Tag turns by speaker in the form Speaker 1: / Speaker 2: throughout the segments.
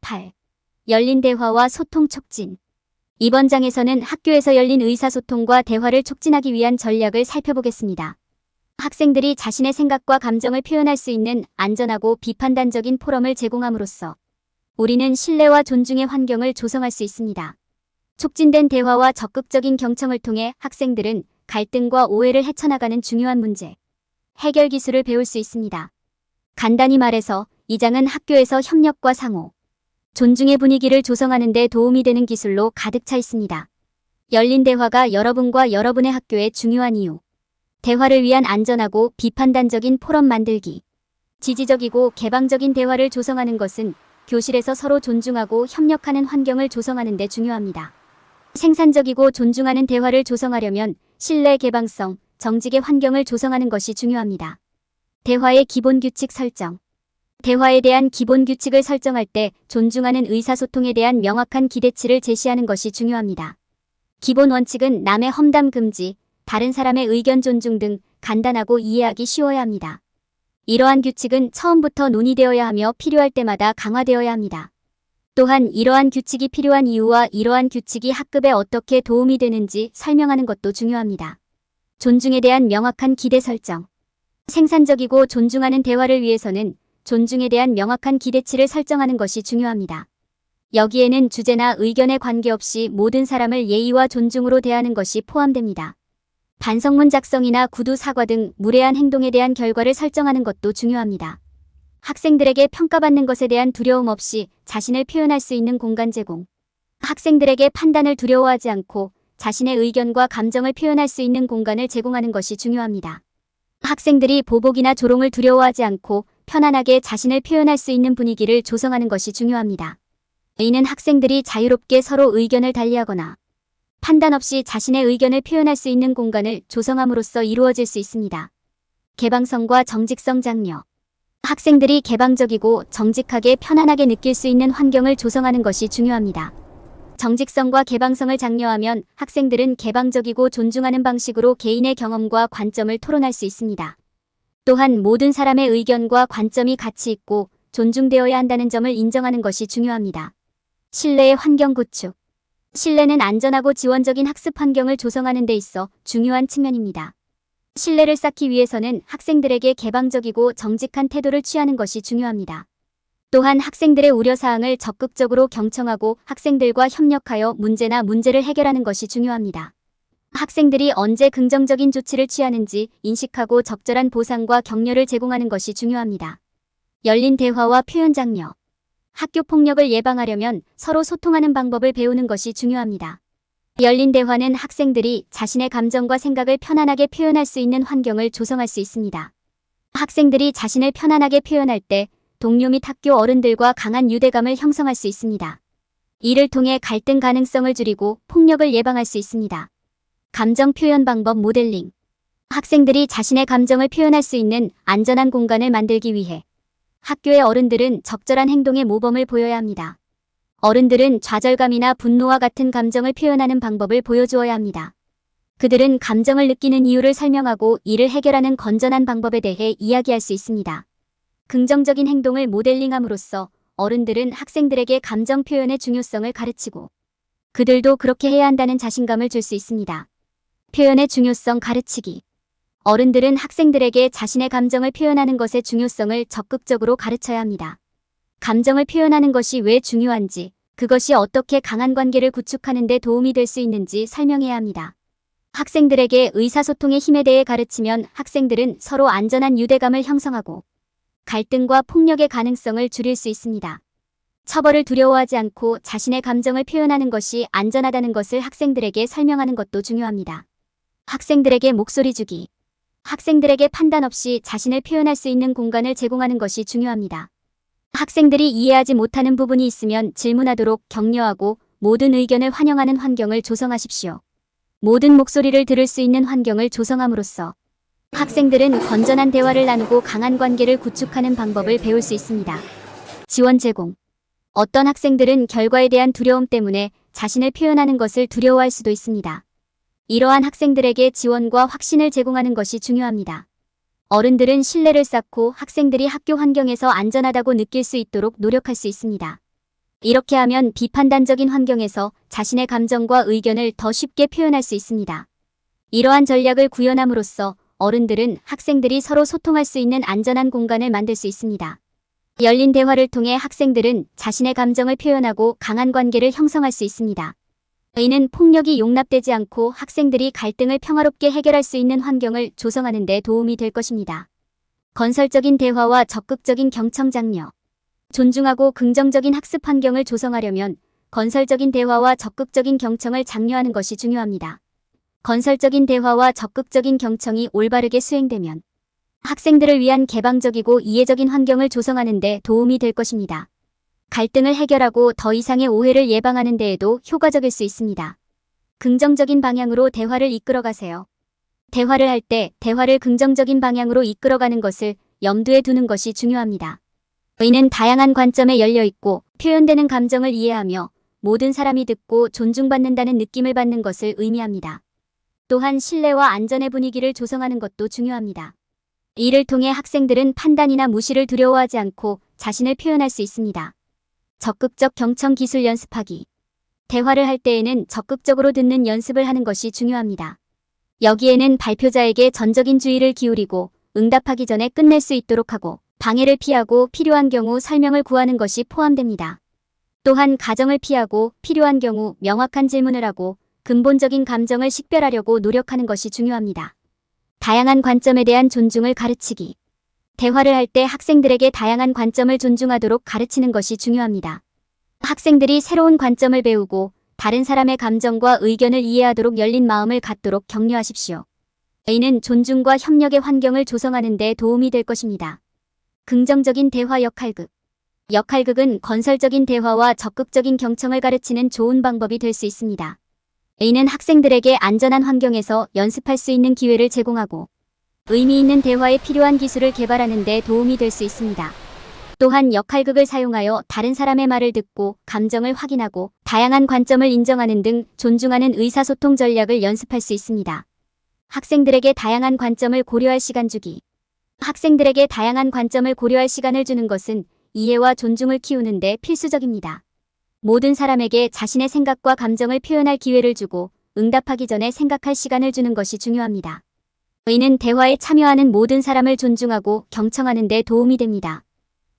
Speaker 1: 8. 열린 대화와 소통 촉진. 이번 장에서는 학교에서 열린 의사소통과 대화를 촉진하기 위한 전략을 살펴보겠습니다. 학생들이 자신의 생각과 감정을 표현할 수 있는 안전하고 비판단적인 포럼을 제공함으로써 우리는 신뢰와 존중의 환경을 조성할 수 있습니다. 촉진된 대화와 적극적인 경청을 통해 학생들은 갈등과 오해를 헤쳐나가는 중요한 문제, 해결 기술을 배울 수 있습니다. 간단히 말해서 이 장은 학교에서 협력과 상호, 존중의 분위기를 조성하는 데 도움이 되는 기술로 가득 차 있습니다. 열린 대화가 여러분과 여러분의 학교에 중요한 이유. 대화를 위한 안전하고 비판단적인 포럼 만들기. 지지적이고 개방적인 대화를 조성하는 것은 교실에서 서로 존중하고 협력하는 환경을 조성하는 데 중요합니다. 생산적이고 존중하는 대화를 조성하려면 신뢰, 개방성, 정직의 환경을 조성하는 것이 중요합니다. 대화의 기본 규칙 설정. 대화에 대한 기본 규칙을 설정할 때 존중하는 의사소통에 대한 명확한 기대치를 제시하는 것이 중요합니다. 기본 원칙은 남의 험담 금지, 다른 사람의 의견 존중 등 간단하고 이해하기 쉬워야 합니다. 이러한 규칙은 처음부터 논의되어야 하며 필요할 때마다 강화되어야 합니다. 또한 이러한 규칙이 필요한 이유와 이러한 규칙이 학급에 어떻게 도움이 되는지 설명하는 것도 중요합니다. 존중에 대한 명확한 기대 설정. 생산적이고 존중하는 대화를 위해서는 존중에 대한 명확한 기대치를 설정하는 것이 중요합니다. 여기에는 주제나 의견에 관계없이 모든 사람을 예의와 존중으로 대하는 것이 포함됩니다. 반성문 작성이나 구두 사과 등 무례한 행동에 대한 결과를 설정하는 것도 중요합니다. 학생들에게 평가받는 것에 대한 두려움 없이 자신을 표현할 수 있는 공간 제공. 학생들에게 판단을 두려워하지 않고 자신의 의견과 감정을 표현할 수 있는 공간을 제공하는 것이 중요합니다. 학생들이 보복이나 조롱을 두려워하지 않고 편안하게 자신을 표현할 수 있는 분위기를 조성하는 것이 중요합니다. 이는 학생들이 자유롭게 서로 의견을 달리하거나 판단 없이 자신의 의견을 표현할 수 있는 공간을 조성함으로써 이루어질 수 있습니다. 개방성과 정직성 장려. 학생들이 개방적이고 정직하게 편안하게 느낄 수 있는 환경을 조성하는 것이 중요합니다. 정직성과 개방성을 장려하면 학생들은 개방적이고 존중하는 방식으로 개인의 경험과 관점을 토론할 수 있습니다. 또한 모든 사람의 의견과 관점이 가치 있고 존중되어야 한다는 점을 인정하는 것이 중요합니다. 신뢰의 환경 구축. 신뢰는 안전하고 지원적인 학습 환경을 조성하는 데 있어 중요한 측면입니다. 신뢰를 쌓기 위해서는 학생들에게 개방적이고 정직한 태도를 취하는 것이 중요합니다. 또한 학생들의 우려사항을 적극적으로 경청하고 학생들과 협력하여 문제를 해결하는 것이 중요합니다. 학생들이 언제 긍정적인 조치를 취하는지 인식하고 적절한 보상과 격려를 제공하는 것이 중요합니다. 열린 대화와 표현 장려. 학교 폭력을 예방하려면 서로 소통하는 방법을 배우는 것이 중요합니다. 열린 대화는 학생들이 자신의 감정과 생각을 편안하게 표현할 수 있는 환경을 조성할 수 있습니다. 학생들이 자신을 편안하게 표현할 때 동료 및 학교 어른들과 강한 유대감을 형성할 수 있습니다. 이를 통해 갈등 가능성을 줄이고 폭력을 예방할 수 있습니다. 감정 표현 방법 모델링. 학생들이 자신의 감정을 표현할 수 있는 안전한 공간을 만들기 위해 학교의 어른들은 적절한 행동의 모범을 보여야 합니다. 어른들은 좌절감이나 분노와 같은 감정을 표현하는 방법을 보여주어야 합니다. 그들은 감정을 느끼는 이유를 설명하고 이를 해결하는 건전한 방법에 대해 이야기할 수 있습니다. 긍정적인 행동을 모델링함으로써 어른들은 학생들에게 감정 표현의 중요성을 가르치고 그들도 그렇게 해야 한다는 자신감을 줄 수 있습니다. 표현의 중요성 가르치기. 어른들은 학생들에게 자신의 감정을 표현하는 것의 중요성을 적극적으로 가르쳐야 합니다. 감정을 표현하는 것이 왜 중요한지, 그것이 어떻게 강한 관계를 구축하는 데 도움이 될 수 있는지 설명해야 합니다. 학생들에게 의사소통의 힘에 대해 가르치면 학생들은 서로 안전한 유대감을 형성하고 갈등과 폭력의 가능성을 줄일 수 있습니다. 처벌을 두려워하지 않고 자신의 감정을 표현하는 것이 안전하다는 것을 학생들에게 설명하는 것도 중요합니다. 학생들에게 목소리 주기. 학생들에게 판단 없이 자신을 표현할 수 있는 공간을 제공하는 것이 중요합니다. 학생들이 이해하지 못하는 부분이 있으면 질문하도록 격려하고 모든 의견을 환영하는 환경을 조성하십시오. 모든 목소리를 들을 수 있는 환경을 조성함으로써 학생들은 건전한 대화를 나누고 강한 관계를 구축하는 방법을 배울 수 있습니다. 지원 제공. 어떤 학생들은 결과에 대한 두려움 때문에 자신을 표현하는 것을 두려워할 수도 있습니다. 이러한 학생들에게 지원과 확신을 제공하는 것이 중요합니다. 어른들은 신뢰를 쌓고 학생들이 학교 환경에서 안전하다고 느낄 수 있도록 노력할 수 있습니다. 이렇게 하면 비판단적인 환경에서 자신의 감정과 의견을 더 쉽게 표현할 수 있습니다. 이러한 전략을 구현함으로써 어른들은 학생들이 서로 소통할 수 있는 안전한 공간을 만들 수 있습니다. 열린 대화를 통해 학생들은 자신의 감정을 표현하고 강한 관계를 형성할 수 있습니다. 이는 폭력이 용납되지 않고 학생들이 갈등을 평화롭게 해결할 수 있는 환경을 조성하는 데 도움이 될 것입니다. 건설적인 대화와 적극적인 경청 장려. 존중하고 긍정적인 학습 환경을 조성하려면 건설적인 대화와 적극적인 경청을 장려하는 것이 중요합니다. 건설적인 대화와 적극적인 경청이 올바르게 수행되면 학생들을 위한 개방적이고 이해적인 환경을 조성하는 데 도움이 될 것입니다. 갈등을 해결하고 더 이상의 오해를 예방하는 데에도 효과적일 수 있습니다. 긍정적인 방향으로 대화를 이끌어가세요. 대화를 할 때 대화를 긍정적인 방향으로 이끌어가는 것을 염두에 두는 것이 중요합니다. 이는 다양한 관점에 열려있고 표현되는 감정을 이해하며 모든 사람이 듣고 존중받는다는 느낌을 받는 것을 의미합니다. 또한 신뢰와 안전의 분위기를 조성하는 것도 중요합니다. 이를 통해 학생들은 판단이나 무시를 두려워하지 않고 자신을 표현할 수 있습니다. 적극적 경청 기술 연습하기. 대화를 할 때에는 적극적으로 듣는 연습을 하는 것이 중요합니다. 여기에는 발표자에게 전적인 주의를 기울이고 응답하기 전에 끝낼 수 있도록 하고 방해를 피하고 필요한 경우 설명을 구하는 것이 포함됩니다. 또한 가정을 피하고 필요한 경우 명확한 질문을 하고 근본적인 감정을 식별하려고 노력하는 것이 중요합니다. 다양한 관점에 대한 존중을 가르치기. 대화를 할 때 학생들에게 다양한 관점을 존중하도록 가르치는 것이 중요합니다. 학생들이 새로운 관점을 배우고 다른 사람의 감정과 의견을 이해하도록 열린 마음을 갖도록 격려하십시오. 이는 존중과 협력의 환경을 조성하는 데 도움이 될 것입니다. 긍정적인 대화 역할극. 역할극은 건설적인 대화와 적극적인 경청을 가르치는 좋은 방법이 될 수 있습니다. 이는 학생들에게 안전한 환경에서 연습할 수 있는 기회를 제공하고 의미 있는 대화에 필요한 기술을 개발하는 데 도움이 될 수 있습니다. 또한 역할극을 사용하여 다른 사람의 말을 듣고 감정을 확인하고 다양한 관점을 인정하는 등 존중하는 의사소통 전략을 연습할 수 있습니다. 학생들에게 다양한 관점을 고려할 시간 주기. 학생들에게 다양한 관점을 고려할 시간을 주는 것은 이해와 존중을 키우는 데 필수적입니다. 모든 사람에게 자신의 생각과 감정을 표현할 기회를 주고 응답하기 전에 생각할 시간을 주는 것이 중요합니다. 이는 대화에 참여하는 모든 사람을 존중하고 경청하는 데 도움이 됩니다.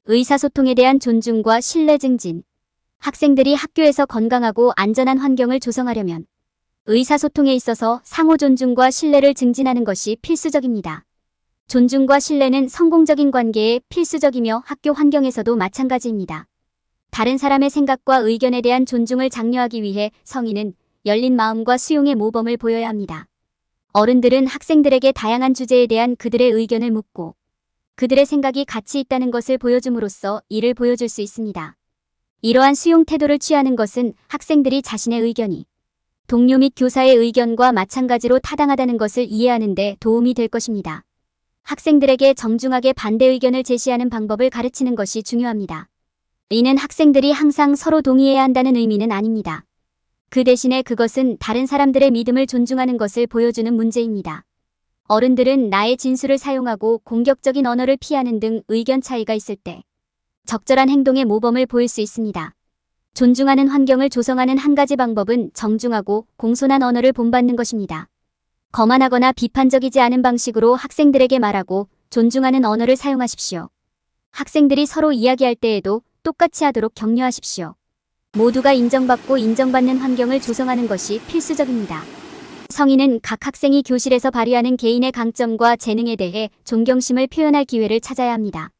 Speaker 1: 의사소통에 대한 존중과 신뢰 증진. 학생들이 학교에서 건강하고 안전한 환경을 조성하려면 의사소통에 있어서 상호 존중과 신뢰를 증진하는 것이 필수적입니다. 존중과 신뢰는 성공적인 관계에 필수적이며 학교 환경에서도 마찬가지입니다. 다른 사람의 생각과 의견에 대한 존중을 장려하기 위해 성인은 열린 마음과 수용의 모범을 보여야 합니다. 어른들은 학생들에게 다양한 주제에 대한 그들의 의견을 묻고 그들의 생각이 가치 있다는 것을 보여줌으로써 이를 보여줄 수 있습니다. 이러한 수용 태도를 취하는 것은 학생들이 자신의 의견이 동료 및 교사의 의견과 마찬가지로 타당하다는 것을 이해하는 데 도움이 될 것입니다. 학생들에게 정중하게 반대 의견을 제시하는 방법을 가르치는 것이 중요합니다. 이는 학생들이 항상 서로 동의해야 한다는 의미는 아닙니다. 그 대신에 그것은 다른 사람들의 믿음을 존중하는 것을 보여주는 문제입니다. 어른들은 나의 진술을 사용하고 공격적인 언어를 피하는 등 의견 차이가 있을 때 적절한 행동의 모범을 보일 수 있습니다. 존중하는 환경을 조성하는 한 가지 방법은 정중하고 공손한 언어를 본받는 것입니다. 거만하거나 비판적이지 않은 방식으로 학생들에게 말하고 존중하는 언어를 사용하십시오. 학생들이 서로 이야기할 때에도 똑같이 하도록 격려하십시오. 모두가 인정받고 인정받는 환경을 조성하는 것이 필수적입니다. 성인은 각 학생이 교실에서 발휘하는 개인의 강점과 재능에 대해 존경심을 표현할 기회를 찾아야 합니다.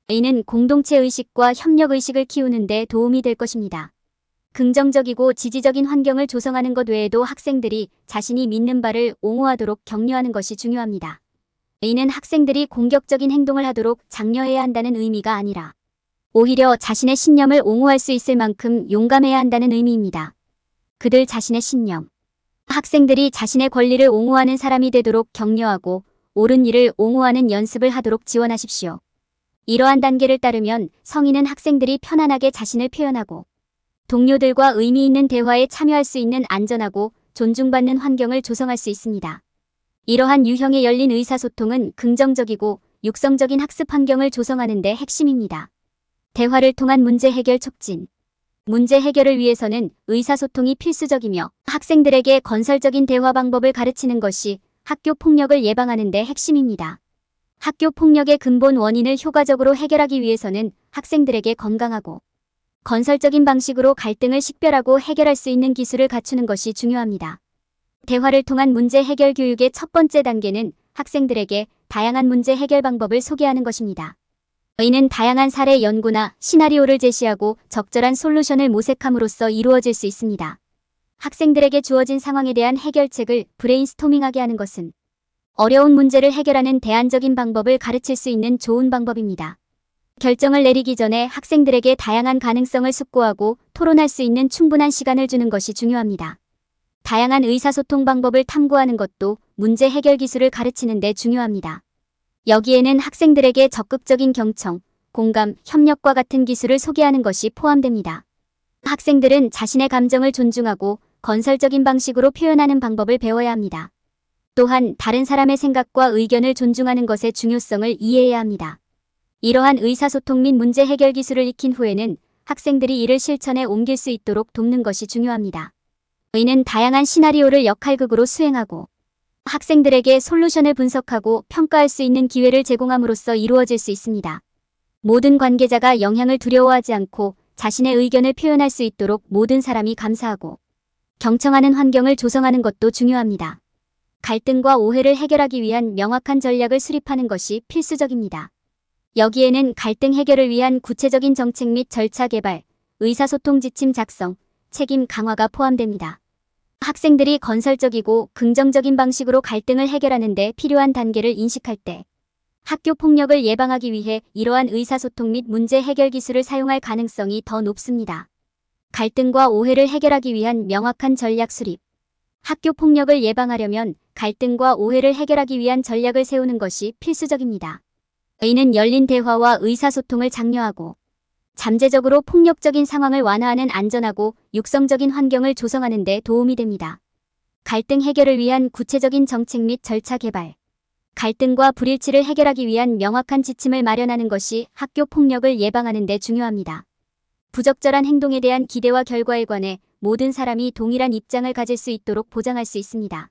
Speaker 1: 이는 공동체 의식과 협력 의식을 키우는 데 도움이 될 것입니다. 긍정적이고 지지적인 환경을 조성하는 것 외에도 학생들이 자신이 믿는 바를 옹호하도록 격려하는 것이 중요합니다. 이는 학생들이 공격적인 행동을 하도록 장려해야 한다는 의미가 아니라 오히려 자신의 신념을 옹호할 수 있을 만큼 용감해야 한다는 의미입니다. 그들 자신의 신념. 학생들이 자신의 권리를 옹호하는 사람이 되도록 격려하고 옳은 일을 옹호하는 연습을 하도록 지원하십시오. 이러한 단계를 따르면 성인은 학생들이 편안하게 자신을 표현하고 동료들과 의미 있는 대화에 참여할 수 있는 안전하고 존중받는 환경을 조성할 수 있습니다. 이러한 유형의 열린 의사소통은 긍정적이고 육성적인 학습 환경을 조성하는 데 핵심입니다. 대화를 통한 문제 해결 촉진. 문제 해결을 위해서는 의사소통이 필수적이며 학생들에게 건설적인 대화 방법을 가르치는 것이 학교 폭력을 예방하는 데 핵심입니다. 학교 폭력의 근본 원인을 효과적으로 해결하기 위해서는 학생들에게 건강하고 건설적인 방식으로 갈등을 식별하고 해결할 수 있는 기술을 갖추는 것이 중요합니다. 대화를 통한 문제 해결 교육의 첫 번째 단계는 학생들에게 다양한 문제 해결 방법을 소개하는 것입니다. 이는 다양한 사례 연구나 시나리오를 제시하고 적절한 솔루션을 모색함으로써 이루어질 수 있습니다. 학생들에게 주어진 상황에 대한 해결책을 브레인스토밍하게 하는 것은 어려운 문제를 해결하는 대안적인 방법을 가르칠 수 있는 좋은 방법입니다. 결정을 내리기 전에 학생들에게 다양한 가능성을 숙고하고 토론할 수 있는 충분한 시간을 주는 것이 중요합니다. 다양한 의사소통 방법을 탐구하는 것도 문제 해결 기술을 가르치는 데 중요합니다. 여기에는 학생들에게 적극적인 경청, 공감, 협력과 같은 기술을 소개하는 것이 포함됩니다. 학생들은 자신의 감정을 존중하고 건설적인 방식으로 표현하는 방법을 배워야 합니다. 또한 다른 사람의 생각과 의견을 존중하는 것의 중요성을 이해해야 합니다. 이러한 의사소통 및 문제 해결 기술을 익힌 후에는 학생들이 이를 실천에 옮길 수 있도록 돕는 것이 중요합니다. 이는 다양한 시나리오를 역할극으로 수행하고 학생들에게 솔루션을 분석하고 평가할 수 있는 기회를 제공함으로써 이루어질 수 있습니다. 모든 관계자가 영향을 두려워하지 않고 자신의 의견을 표현할 수 있도록 모든 사람이 감사하고 경청하는 환경을 조성하는 것도 중요합니다. 갈등과 오해를 해결하기 위한 명확한 전략을 수립하는 것이 필수적입니다. 여기에는 갈등 해결을 위한 구체적인 정책 및 절차 개발, 의사소통 지침 작성, 책임 강화가 포함됩니다. 학생들이 건설적이고 긍정적인 방식으로 갈등을 해결하는 데 필요한 단계를 인식할 때 학교 폭력을 예방하기 위해 이러한 의사소통 및 문제 해결 기술을 사용할 가능성이 더 높습니다. 갈등과 오해를 해결하기 위한 명확한 전략 수립. 학교 폭력을 예방하려면 갈등과 오해를 해결하기 위한 전략을 세우는 것이 필수적입니다. 이는 열린 대화와 의사소통을 장려하고 잠재적으로 폭력적인 상황을 완화하는 안전하고 육성적인 환경을 조성하는 데 도움이 됩니다. 갈등 해결을 위한 구체적인 정책 및 절차 개발. 갈등과 불일치를 해결하기 위한 명확한 지침을 마련하는 것이 학교 폭력을 예방하는 데 중요합니다. 부적절한 행동에 대한 기대와 결과에 관해 모든 사람이 동일한 입장을 가질 수 있도록 보장할 수 있습니다.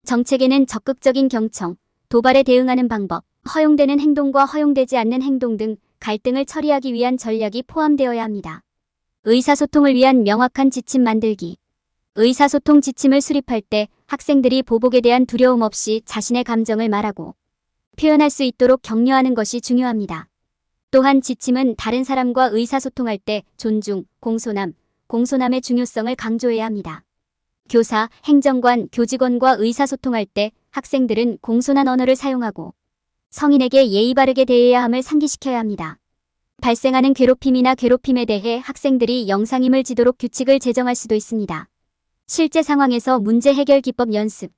Speaker 1: 정책에는 적극적인 경청, 도발에 대응하는 방법, 허용되는 행동과 허용되지 않는 행동 등 갈등을 처리하기 위한 전략이 포함되어야 합니다. 의사소통을 위한 명확한 지침 만들기. 의사소통 지침을 수립할 때 학생들이 보복에 대한 두려움 없이 자신의 감정을 말하고 표현할 수 있도록 격려하는 것이 중요합니다. 또한 지침은 다른 사람과 의사소통할 때 존중, 공손함의 중요성을 강조해야 합니다. 교사, 행정관, 교직원과 의사소통할 때 학생들은 공손한 언어를 사용하고 성인에게 예의 바르게 대해야 함을 상기시켜야 합니다. 발생하는 괴롭힘이나 괴롭힘에 대해 학생들이 영상임을 지도록 규칙을 제정할 수도 있습니다. 실제 상황에서 문제 해결 기법 연습.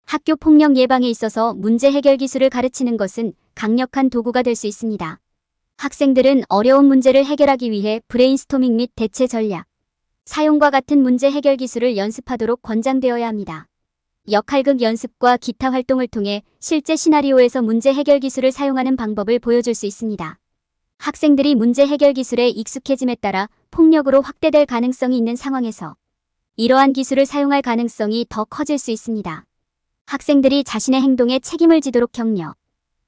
Speaker 1: 학교 폭력 예방에 있어서 문제 해결 기술을 가르치는 것은 강력한 도구가 될 수 있습니다. 학생들은 어려운 문제를 해결하기 위해 브레인스토밍 및 대체 전략, 사용과 같은 문제 해결 기술을 연습하도록 권장되어야 합니다. 역할극 연습과 기타 활동을 통해 실제 시나리오에서 문제 해결 기술을 사용하는 방법을 보여줄 수 있습니다. 학생들이 문제 해결 기술에 익숙해짐에 따라 폭력으로 확대될 가능성이 있는 상황에서 이러한 기술을 사용할 가능성이 더 커질 수 있습니다. 학생들이 자신의 행동에 책임을 지도록 격려.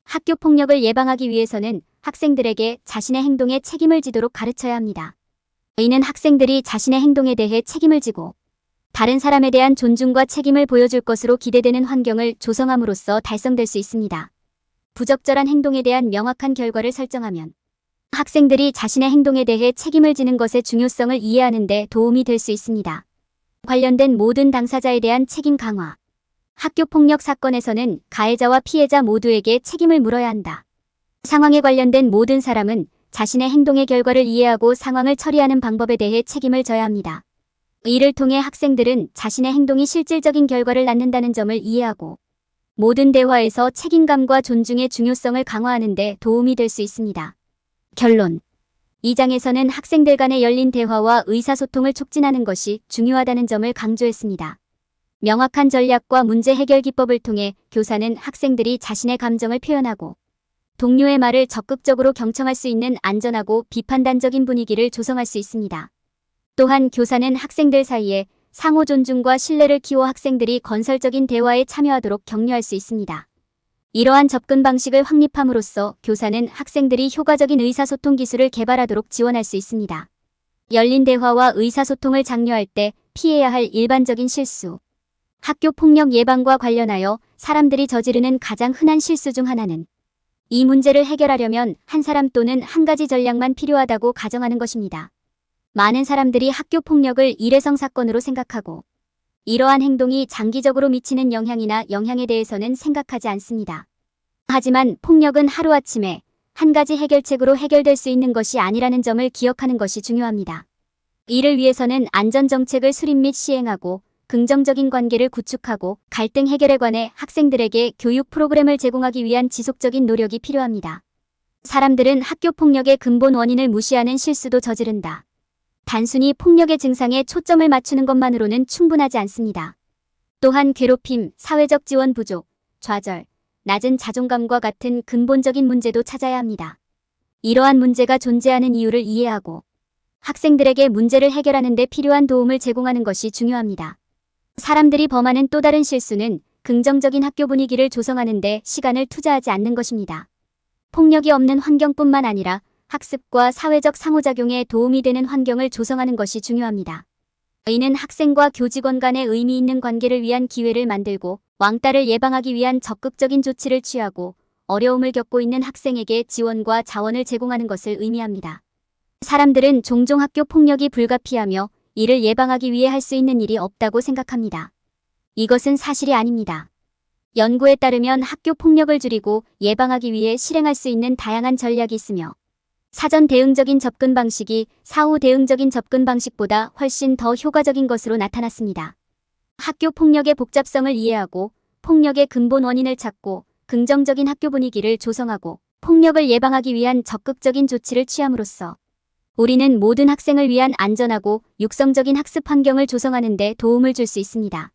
Speaker 1: 학교 폭력을 예방하기 위해서는 학생들에게 자신의 행동에 책임을 지도록 가르쳐야 합니다. 이는 학생들이 자신의 행동에 대해 책임을 지고 다른 사람에 대한 존중과 책임을 보여줄 것으로 기대되는 환경을 조성함으로써 달성될 수 있습니다. 부적절한 행동에 대한 명확한 결과를 설정하면 학생들이 자신의 행동에 대해 책임을 지는 것의 중요성을 이해하는 데 도움이 될 수 있습니다. 관련된 모든 당사자에 대한 책임 강화. 학교 폭력 사건에서는 가해자와 피해자 모두에게 책임을 물어야 한다. 상황에 관련된 모든 사람은 자신의 행동의 결과를 이해하고 상황을 처리하는 방법에 대해 책임을 져야 합니다. 이를 통해 학생들은 자신의 행동이 실질적인 결과를 낳는다는 점을 이해하고 모든 대화에서 책임감과 존중의 중요성을 강화하는 데 도움이 될 수 있습니다. 결론. 이 장에서는 학생들 간의 열린 대화와 의사소통을 촉진하는 것이 중요하다는 점을 강조했습니다. 명확한 전략과 문제 해결 기법을 통해 교사는 학생들이 자신의 감정을 표현하고 동료의 말을 적극적으로 경청할 수 있는 안전하고 비판단적인 분위기를 조성할 수 있습니다. 또한 교사는 학생들 사이에 상호 존중과 신뢰를 키워 학생들이 건설적인 대화에 참여하도록 격려할 수 있습니다. 이러한 접근 방식을 확립함으로써 교사는 학생들이 효과적인 의사소통 기술을 개발하도록 지원할 수 있습니다. 열린 대화와 의사소통을 장려할 때 피해야 할 일반적인 실수. 학교 폭력 예방과 관련하여 사람들이 저지르는 가장 흔한 실수 중 하나는 이 문제를 해결하려면 한 사람 또는 한 가지 전략만 필요하다고 가정하는 것입니다. 많은 사람들이 학교 폭력을 일회성 사건으로 생각하고 이러한 행동이 장기적으로 미치는 영향에 대해서는 생각하지 않습니다. 하지만 폭력은 하루아침에 한 가지 해결책으로 해결될 수 있는 것이 아니라는 점을 기억하는 것이 중요합니다. 이를 위해서는 안전정책을 수립 및 시행하고 긍정적인 관계를 구축하고 갈등 해결에 관해 학생들에게 교육 프로그램을 제공하기 위한 지속적인 노력이 필요합니다. 사람들은 학교 폭력의 근본 원인을 무시하는 실수도 저지른다. 단순히 폭력의 증상에 초점을 맞추는 것만으로는 충분하지 않습니다. 또한 괴롭힘, 사회적 지원 부족, 좌절, 낮은 자존감과 같은 근본적인 문제도 찾아야 합니다. 이러한 문제가 존재하는 이유를 이해하고 학생들에게 문제를 해결하는 데 필요한 도움을 제공하는 것이 중요합니다. 사람들이 범하는 또 다른 실수는 긍정적인 학교 분위기를 조성하는 데 시간을 투자하지 않는 것입니다. 폭력이 없는 환경뿐만 아니라 학습과 사회적 상호작용에 도움이 되는 환경을 조성하는 것이 중요합니다. 이는 학생과 교직원 간의 의미 있는 관계를 위한 기회를 만들고 왕따를 예방하기 위한 적극적인 조치를 취하고 어려움을 겪고 있는 학생에게 지원과 자원을 제공하는 것을 의미합니다. 사람들은 종종 학교 폭력이 불가피하며 이를 예방하기 위해 할 수 있는 일이 없다고 생각합니다. 이것은 사실이 아닙니다. 연구에 따르면 학교 폭력을 줄이고 예방하기 위해 실행할 수 있는 다양한 전략이 있으며 사전 대응적인 접근 방식이 사후 대응적인 접근 방식보다 훨씬 더 효과적인 것으로 나타났습니다. 학교 폭력의 복잡성을 이해하고 폭력의 근본 원인을 찾고 긍정적인 학교 분위기를 조성하고 폭력을 예방하기 위한 적극적인 조치를 취함으로써 우리는 모든 학생을 위한 안전하고 육성적인 학습 환경을 조성하는 데 도움을 줄 수 있습니다.